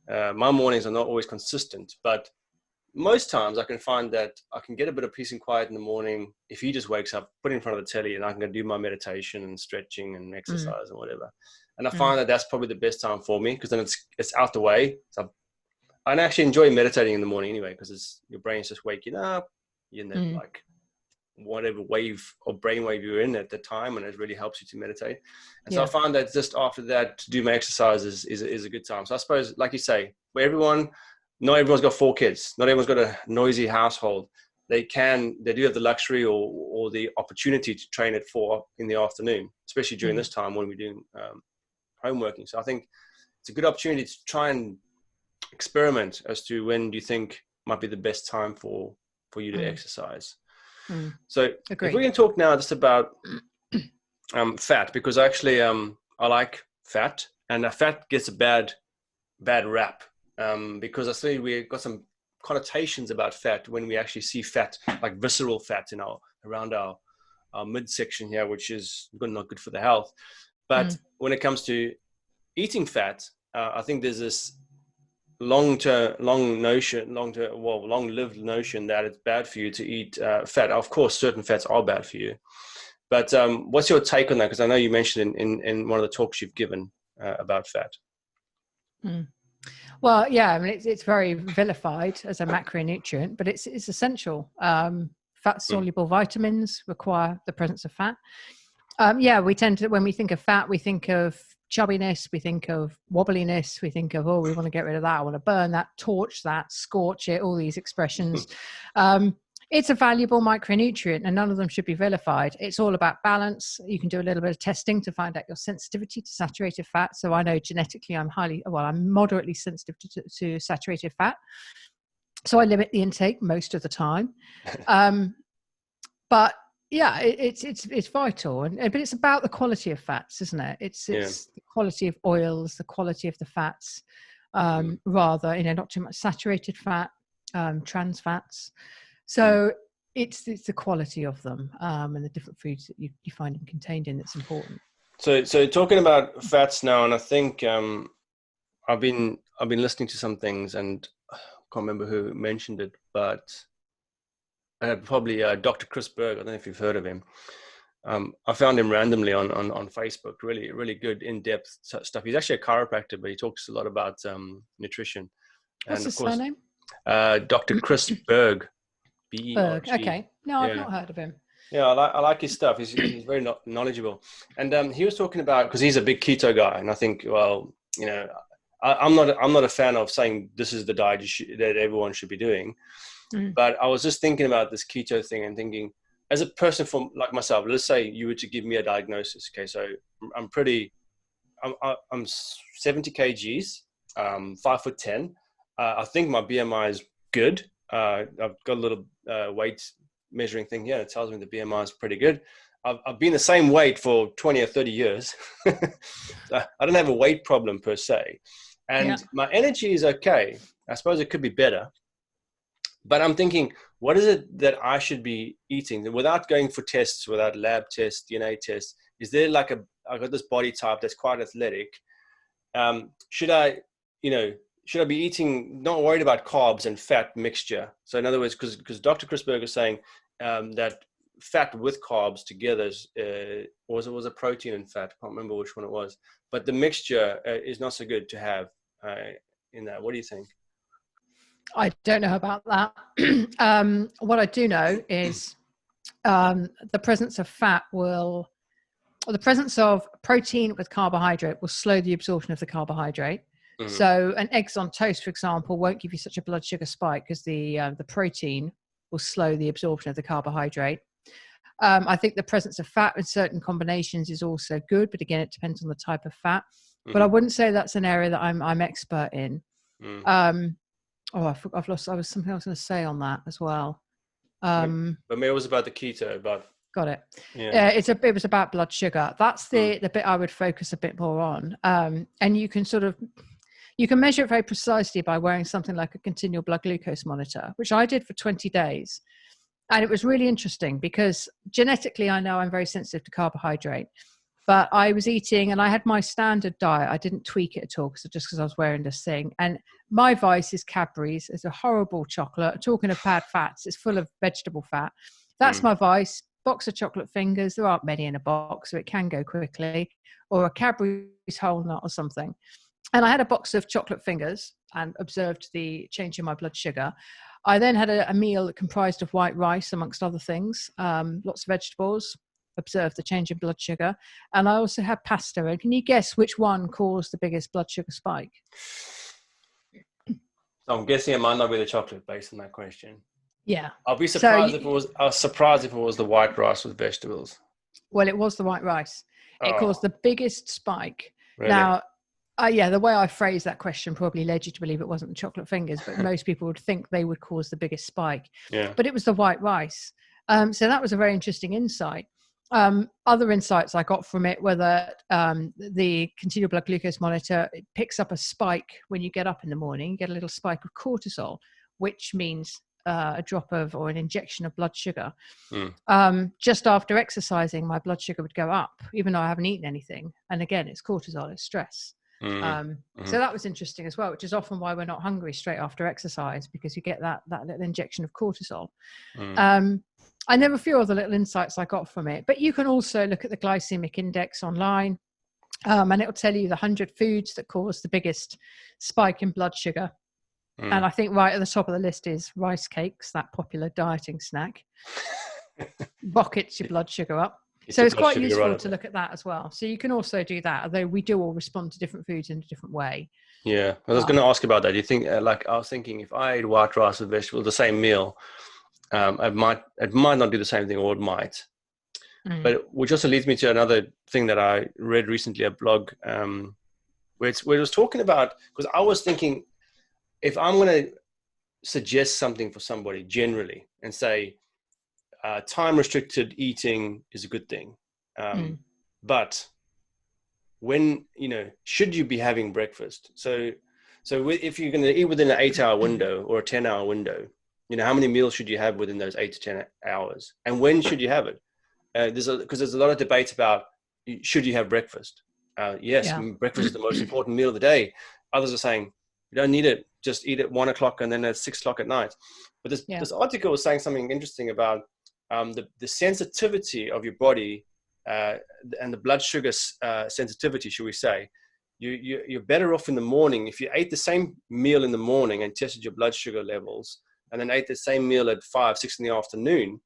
my mornings are not always consistent, but most times I can find that I can get a bit of peace and quiet in the morning if he just wakes up, put in front of the telly, and I can go do my meditation and stretching and exercise and whatever. And I find that that's probably the best time for me, because then it's out the way. So I actually enjoy meditating in the morning anyway, because your brain's just waking up. You're in that like whatever wave or brainwave you're in at the time, and it really helps you to meditate. And so I find that just after that, to do my exercises is a good time. So I suppose, like you say, not everyone's got 4 kids. Not everyone's got a noisy household. They do have the luxury or the opportunity to train at 4 in the afternoon, especially during this time when we're doing home working. So I think it's a good opportunity to try and experiment as to when do you think might be the best time for you to exercise. So Agreed. if we can talk now just about fat, because actually I like fat, and fat gets a bad rap. Because I see we've got some connotations about fat when we actually see fat, like visceral fat around our midsection here, which is not good for the health. But when it comes to eating fat, I think there's this long-lived notion that it's bad for you to eat fat. Of course, certain fats are bad for you. But what's your take on that? Because I know you mentioned in one of the talks you've given about fat. Well, yeah, I mean, it's very vilified as a macronutrient, but it's essential. Fat-soluble vitamins require the presence of fat. We tend to, when we think of fat, we think of chubbiness, we think of wobbliness, we think of, we want to get rid of that, I want to burn that, torch that, scorch it, all these expressions. It's a valuable micronutrient, and none of them should be vilified. It's all about balance. You can do a little bit of testing to find out your sensitivity to saturated fat. So I know genetically I'm moderately sensitive to saturated fat. So I limit the intake most of the time. But Yeah, it's vital, but it's about the quality of fats, isn't it? It's the quality of oils, the quality of the fats, rather, not too much saturated fat, trans fats. So it's the quality of them, and the different foods that you find them contained in that's important. So talking about fats now, and I think I've been listening to some things, and I can't remember who mentioned it, but probably Dr. Chris Berg. I don't know if you've heard of him. I found him randomly on Facebook. Really, really good in-depth stuff. He's actually a chiropractor, but he talks a lot about nutrition. What's his surname? Dr. Chris Berg. Berg. Okay. No, I've not heard of him. Yeah, I like his stuff. He's very knowledgeable. And he was talking about, because he's a big keto guy, and I think, well, I'm not a fan of saying this is the diet that everyone should be doing. But I was just thinking about this keto thing and thinking, as a person like myself, let's say you were to give me a diagnosis. Okay, so I'm 70 kgs, 5'10". I think my BMI is good. I've got a little weight measuring thing here. It tells me the BMI is pretty good. I've been the same weight for 20 or 30 years. So I don't have a weight problem per se. And my energy is okay. I suppose it could be better. But I'm thinking, what is it that I should be eating without going for tests, without lab tests, DNA tests? Is there like I've got this body type that's quite athletic. Should I be eating, not worried about carbs and fat mixture? So in other words, because Dr. Chris Berg is saying that fat with carbs together was a protein and fat. I can't remember which one it was. But the mixture is not so good to have in that. What do you think? I don't know about that. What I do know is the presence of the presence of protein with carbohydrate will slow the absorption of the carbohydrate. So an eggs on toast, for example, won't give you such a blood sugar spike because the protein will slow the absorption of the carbohydrate. I think the presence of fat in certain combinations is also good, but again, it depends on the type of fat. But I wouldn't say that's an area that I'm expert in. I've lost. I was something I was going to say on that as well. But maybe it was about the keto. Got it. Yeah, it was about blood sugar. That's the bit I would focus a bit more on. And you can measure it very precisely by wearing something like a continual blood glucose monitor, which I did for 20 days. And it was really interesting because genetically, I know I'm very sensitive to carbohydrate, but I was eating and I had my standard diet. I didn't tweak it at all because I was wearing this thing. And my vice is Cadbury's. It's a horrible chocolate. Talking of bad fats, it's full of vegetable fat. That's my vice. Box of chocolate fingers. There aren't many in a box, so it can go quickly. Or a Cadbury's whole nut or something. And I had a box of chocolate fingers and observed the change in my blood sugar. I then had a meal that comprised of white rice, amongst other things, lots of vegetables, observed the change in blood sugar. And I also had pasta. And can you guess which one caused the biggest blood sugar spike? So I'm guessing it might not be the chocolate based on that question. Yeah. I'll be surprised if it was the white rice with vegetables. Well, it was the white rice. It caused the biggest spike. Really? Now, the way I phrased that question probably led you to believe it wasn't the chocolate fingers, but most people would think they would cause the biggest spike. Yeah. But it was the white rice. So that was a very interesting insight. Other insights I got from it were that the continual blood glucose monitor, it picks up a spike when you get up in the morning. You get a little spike of cortisol, which means a drop of or an injection of blood sugar. Just after exercising, my blood sugar would go up, even though I haven't eaten anything. And again, it's cortisol, it's stress. So that was interesting as well, which is often why we're not hungry straight after exercise, because you get that little injection of cortisol. And there were a few other little insights I got from it, but you can also look at the glycemic index online, and it'll tell you the 100 foods that cause the biggest spike in blood sugar. And I think right at the top of the list is rice cakes, that popular dieting snack. Rockets your blood sugar up. So it's quite useful to look at that as well. So you can also do that, although we do all respond to different foods in a different way. Yeah, I was going to ask about that. Do you think, I was thinking, if I ate white rice with vegetables, the same meal, it might not do the same thing, or it might. But which also leads me to another thing that I read recently, a blog, where it was talking about, because I was thinking, if I'm going to suggest something for somebody generally and say, time restricted eating is a good thing. But when, should you be having breakfast? So if you're going to eat within an 8-hour window or a 10-hour window, how many meals should you have within those 8 to 10 hours? And when should you have it? Because there's a lot of debate about, should you have breakfast? Yes, breakfast is the most important meal of the day. Others are saying, you don't need it. Just eat at 1 o'clock and then at 6 o'clock at night. But this article was saying something interesting about the sensitivity of your body and the blood sugar sensitivity, should we say. You're better off in the morning. If you ate the same meal in the morning and tested your blood sugar levels, and then ate the same meal at 5, 6 in the afternoon,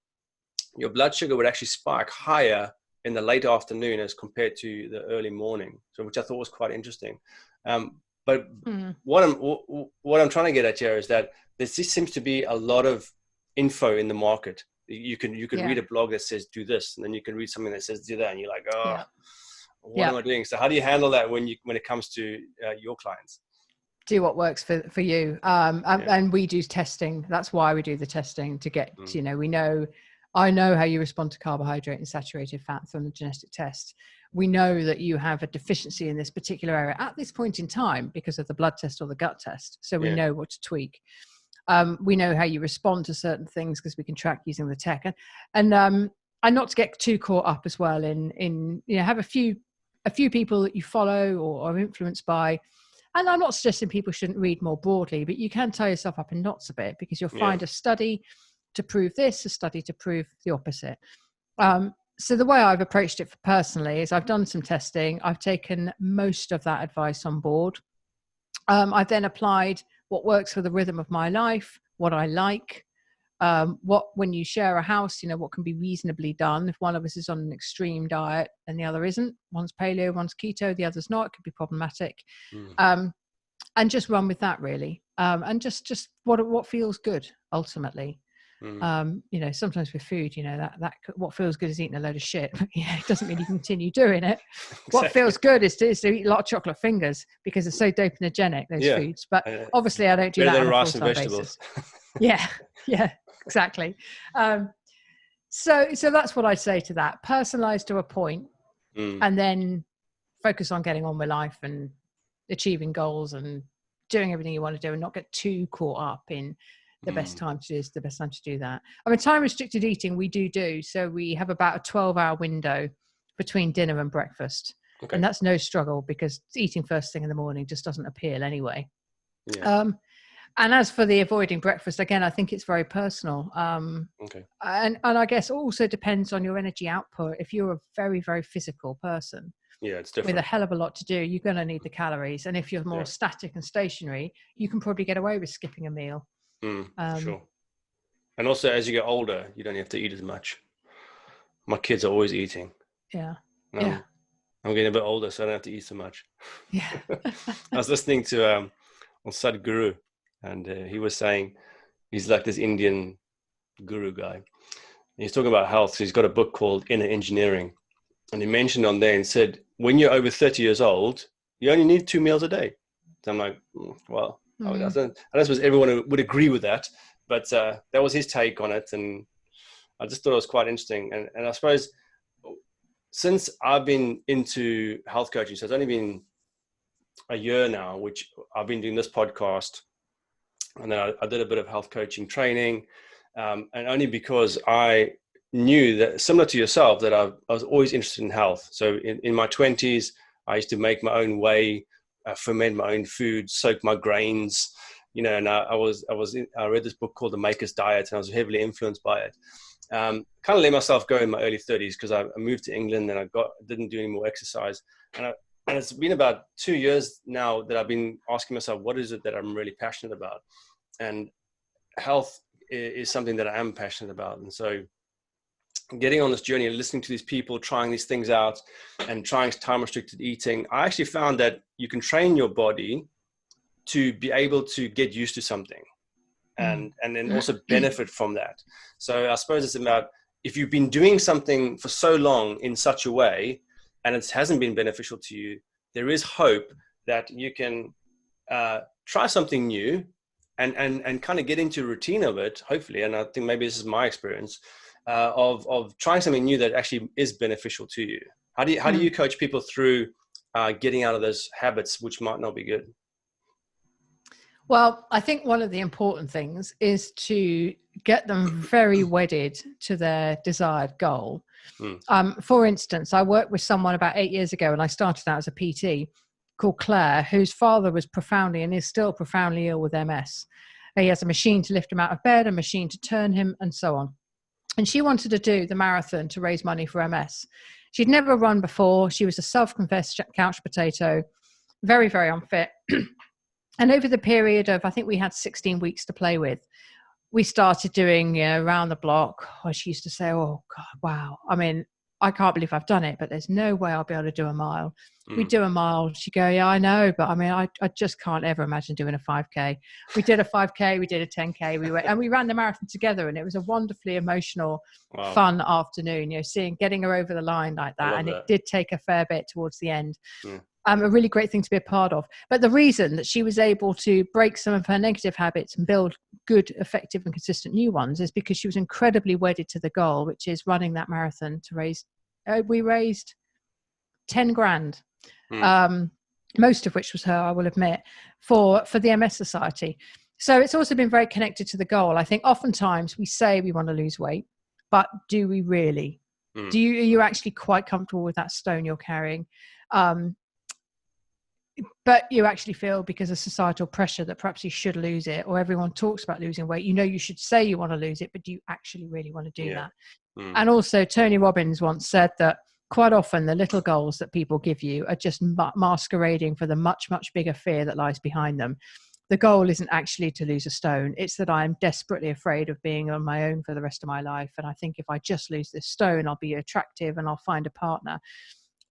your blood sugar would actually spike higher in the late afternoon as compared to the early morning. So, which I thought was quite interesting. But what I'm trying to get at here is that there just seems to be a lot of info in the market. You can read a blog that says do this, and then you can read something that says do that, and you're like, what am I doing? So how do you handle that when it comes to your clients? Do what works for you. And we do testing. That's why we do the testing to get, I know how you respond to carbohydrate and saturated fat from the genetic test. We know that you have a deficiency in this particular area at this point in time because of the blood test or the gut test. So we know what to tweak. We know how you respond to certain things because we can track using the tech. And not to get too caught up as well in have a few people that you follow or are influenced by. And I'm not suggesting people shouldn't read more broadly, but you can tie yourself up in knots a bit because you'll find a study to prove this, a study to prove the opposite. So the way I've approached it personally is I've done some testing. I've taken most of that advice on board. I've then applied what works for the rhythm of my life, what I like, when you share a house, what can be reasonably done. If one of us is on an extreme diet and the other isn't, one's paleo, one's keto, the other's not, it could be problematic. And just run with that really. And just what feels good ultimately. Sometimes with food, that what feels good is eating a load of shit. It doesn't mean you continue doing it. Exactly. What feels good is to eat a lot of chocolate fingers because it's so dopamigenic, those foods. But obviously I don't do that on a rice and vegetables. Yeah, exactly. So that's what I'd say to that. Personalize to a point and then focus on getting on with life and achieving goals and doing everything you want to do and not get too caught up in the best time to do is the best time to do that. I mean, time restricted eating we do. So we have about a 12-hour window between dinner and breakfast. Okay. And that's no struggle because eating first thing in the morning just doesn't appeal anyway. Yeah. And as for the avoiding breakfast, again, I think it's very personal. Okay. And I guess also depends on your energy output. If you're a very, very physical person, it's different. With a hell of a lot to do, you're going to need the calories. And if you're more static and stationary, you can probably get away with skipping a meal. Sure. And also, as you get older, you don't have to eat as much. My kids are always eating. Yeah. I'm getting a bit older, so I don't have to eat so much. Yeah. I was listening to Sadhguru, and he was saying he's like this Indian guru guy. And he's talking about health. So he's got a book called Inner Engineering, and he mentioned on there and said, when you're over 30 years old, you only need 2 meals a day. So I'm like, well. I don't suppose everyone would agree with that, but that was his take on it, and I just thought it was quite interesting. And I suppose since I've been into health coaching, so it's only been a year now, which I've been doing this podcast, and then I did a bit of health coaching training, and only because I knew that, similar to yourself, that I was always interested in health. So in my 20s, I used to make my own whey, ferment my own food, soak my grains, and I read this book called The Maker's Diet, and I was heavily influenced by it. Kind of let myself go in my early 30s because I moved to England and I didn't do any more exercise. And it's been about 2 years now that I've been asking myself, what is it that I'm really passionate about? And health is something that I am passionate about. And so getting on this journey and listening to these people, trying these things out and trying time restricted eating, I actually found that you can train your body to be able to get used to something and then also benefit from that. So I suppose it's about, if you've been doing something for so long in such a way and it hasn't been beneficial to you, there is hope that you can try something new and kind of get into a routine of it, hopefully. And I think maybe this is my experience. of trying something new that actually is beneficial to you? How do you coach people through getting out of those habits which might not be good? Well, I think one of the important things is to get them very wedded to their desired goal. For instance, I worked with someone about 8 years ago, and I started out as a PT, called Claire, whose father was profoundly and is still profoundly ill with MS. He has a machine to lift him out of bed, a machine to turn him, and so on. And she wanted to do the marathon to raise money for MS. She'd never run before. She was a self-confessed couch potato, very, very unfit. And over the period of, I think we had 16 weeks to play with, we started doing around the block. She used to say, oh, God, wow. I mean, I can't believe I've done it, but there's no way I'll be able to do a mile. We do a mile. She'd go, yeah, I know. But I mean, I just can't ever imagine doing a 5K. We did a 5K. We did a 10K. We ran the marathon together, and it was a wonderfully emotional, fun afternoon, getting her over the line like that. And it did take a fair bit towards the end. A really great thing to be a part of. But the reason that she was able to break some of her negative habits and build good, effective and consistent new ones is because she was incredibly wedded to the goal, which is running that marathon to raise, we raised 10 grand, most of which was her, I will admit, for the MS Society. So it's also been very connected to the goal. I think oftentimes we say we want to lose weight, but do we really? Are you actually quite comfortable with that stone you're carrying? But you actually feel, because of societal pressure, that perhaps you should lose it, or everyone talks about losing weight. You should say you want to lose it, but do you actually really want to do that? And also, Tony Robbins once said that quite often the little goals that people give you are just masquerading for the much, much bigger fear that lies behind them. The goal isn't actually to lose a stone. It's that I'm desperately afraid of being on my own for the rest of my life. And I think if I just lose this stone, I'll be attractive and I'll find a partner.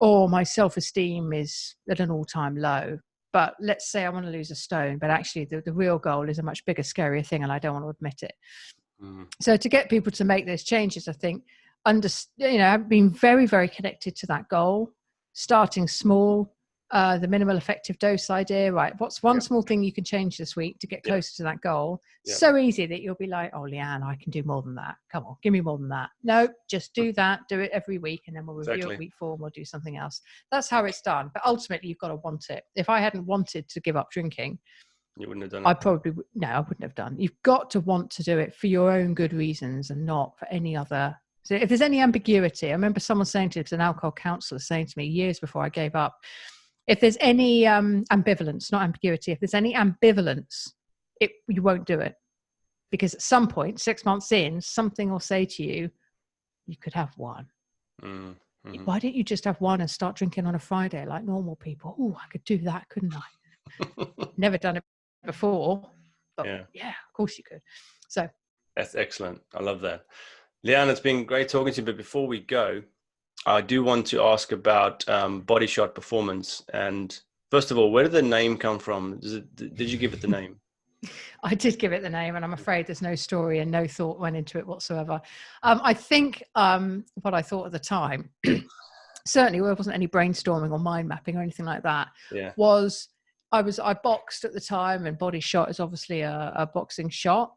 Or my self-esteem is at an all-time low. But let's say I want to lose a stone, but actually the real goal is a much bigger, scarier thing, and I don't want to admit it. So to get people to make those changes, I think, I've been very, very connected to that goal, starting small, the minimal effective dose idea, right? What's one small thing you can change this week to get closer to that goal? So easy that you'll be like, oh, Leanne, I can do more than that. Come on, give me more than that. No, just do that. Do it every week, and then we'll review it week 4 and we'll do something else. That's how it's done. But ultimately, you've got to want it. If I hadn't wanted to give up drinking, you wouldn't have done it. I wouldn't have done. You've got to want to do it for your own good reasons and not for any other. So if there's any ambiguity, I remember someone saying to me, it was an alcohol counsellor saying to me years before I gave up, if there's any ambivalence, not ambiguity, if there's any ambivalence, you won't do it. Because at some point, 6 months in, something will say to you, you could have one. Why don't you just have one and start drinking on a Friday like normal people? Oh, I could do that, couldn't I? Never done it before, but yeah, of course you could. So that's excellent. I love that. Leanne, it's been great talking to you, but before we go, I do want to ask about Body Shot Performance. And first of all, where did the name come from? Did you give it the name? I did give it the name, and I'm afraid there's no story and no thought went into it whatsoever. I think what I thought at the time, certainly there wasn't any brainstorming or mind mapping or anything like that, was I boxed at the time, and Body Shot is obviously a boxing shot.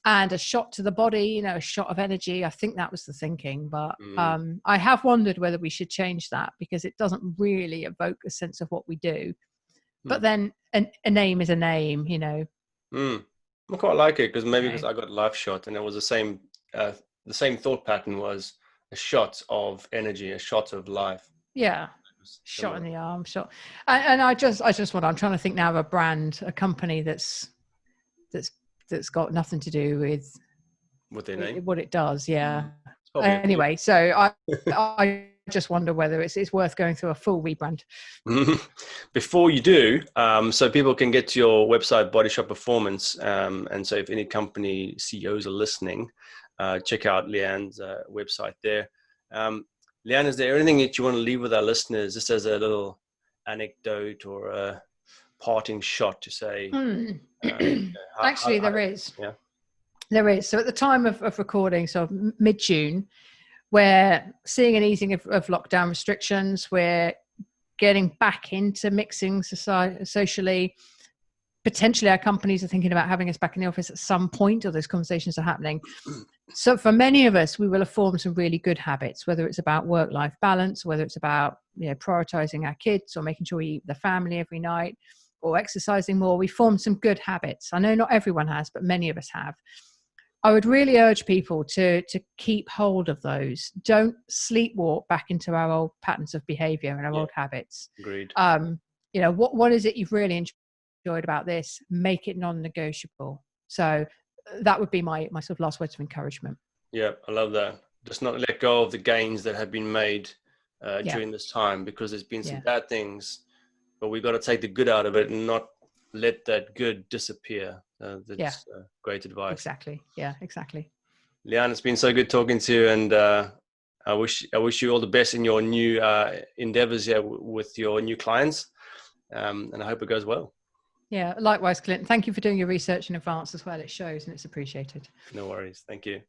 And a shot to the body, a shot of energy. I think that was the thinking. But I have wondered whether we should change that, because it doesn't really evoke a sense of what we do. But then a name is a name, I quite like it, because because I got LifeShot, and it was the same thought pattern, was a shot of energy, a shot of life. Yeah. Shot in the arm, shot. And I'm trying to think now of a brand, a company that's got nothing to do with their name, what it does. Anyway, so I just wonder whether it's worth going through a full rebrand. Before you do, so people can get to your website, Body Shot Performance, and so if any company CEOs are listening, check out Leanne's website there. Leanne, is there anything that you want to leave with our listeners, just as a little anecdote or a parting shot to say? Actually, there is. Yeah, there is. So at the time of recording, so mid-June, we're seeing an easing of lockdown restrictions. We're getting back into mixing socially. potentially our companies are thinking about having us back in the office at some point, or those conversations are happening. So for many of us, we will have formed some really good habits, whether it's about work-life balance, whether it's about, prioritizing our kids, or making sure we eat with the family every night, or exercising more. We formed some good habits. I know not everyone has, but many of us have. I would really urge people to keep hold of those. Don't sleepwalk back into our old patterns of behavior and our old habits. Agreed. What is it you've really enjoyed about this? Make it non-negotiable. So that would be my sort of last words of encouragement. Yeah, I love that. Just not let go of the gains that have been made during this time, because there's been some bad things, but we've got to take the good out of it and not let that good disappear. That's great advice. Exactly. Yeah, exactly. Leanne, it's been so good talking to you, and I wish you all the best in your new endeavors here with your new clients, and I hope it goes well. Yeah, likewise, Clint. Thank you for doing your research in advance as well. It shows and it's appreciated. No worries. Thank you.